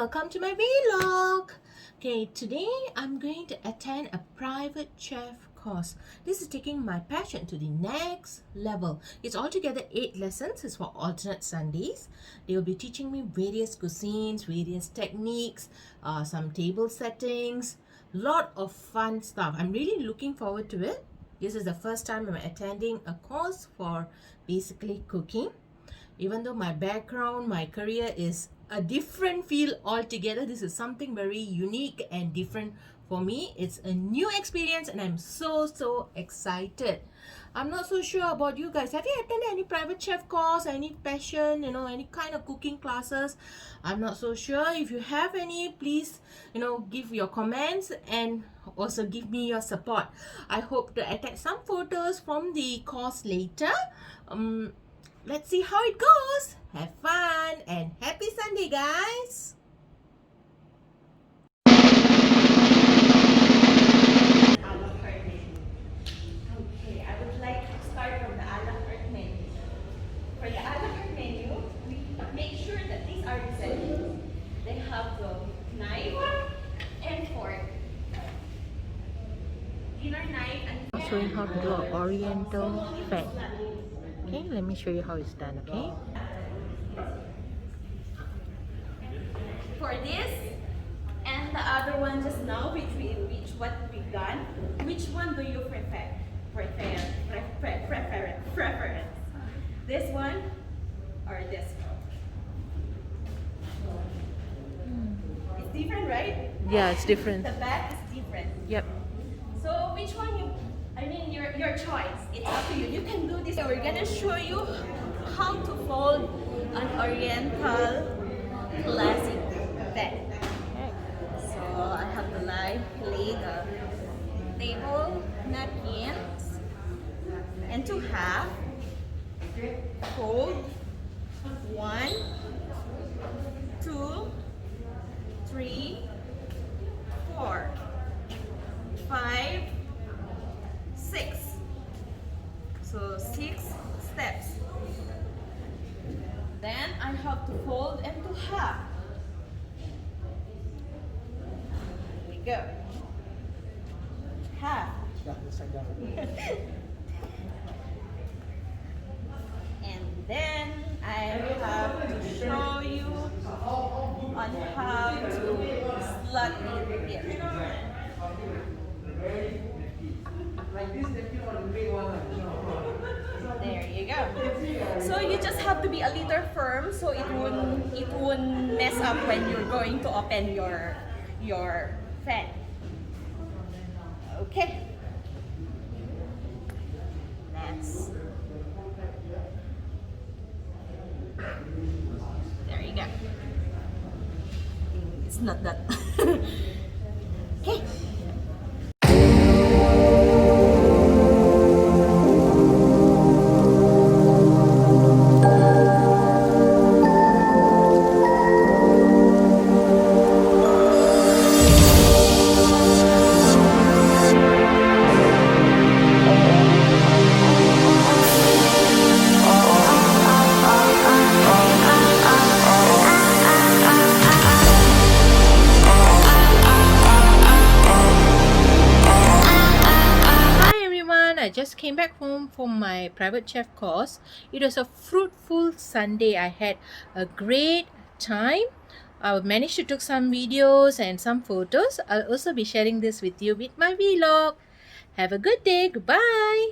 welcome to my vlog. Okay, today I'm going to attend a private chef course. This is taking my passion to the next level. It's altogether 8 lessons. It's for alternate Sundays. They will be teaching me various cuisines, various techniques, some table settings, lot of fun stuff. I'm really looking forward to it. This is the first time I'm attending a course for basically cooking. Even though my background, my career is a different field altogether, this is something very unique and different for me. It's a new experience and I'm so excited. I'm not so sure about you guys. Have you attended any private chef course, any passion, any kind of cooking classes? I'm not so sure. If you have any, please, give your comments and also give me your support. I hope to attach some photos from the course later. Let's see how it goes. Have fun and happy Sunday, guys. Okay, I would like to start from the a la carte menu. For the a la carte menu, we make sure that these are essentials. They have the knife and fork. Dinner knife and fork. I'm showing how to do an oriental fan. Okay, let me show you how it's done, okay? For this and the other one just now, which what we've done, which one do you prefer? Preference. This one or this one? It's different, right? Yeah, it's different. The back is different. Yep. So which one your choice. It's up to you. You can do this. So we're gonna show you how to fold an oriental classic bed. So I have to lay the table napkins into half. Fold 1, 2, 3, 4, 5, 6. So 6 steps. Then I have to fold into half. Here we go. Half. And then I have to show you on how to slot it. There you go. So you just have to be a little firm so it won't mess up when you're going to open your fan. Okay. There you go. It's not that. Okay. I just came back home from my private chef course. It was a fruitful Sunday. I had a great time. I managed to take some videos and some photos. I'll also be sharing this with you with my vlog. Have a good day. Goodbye.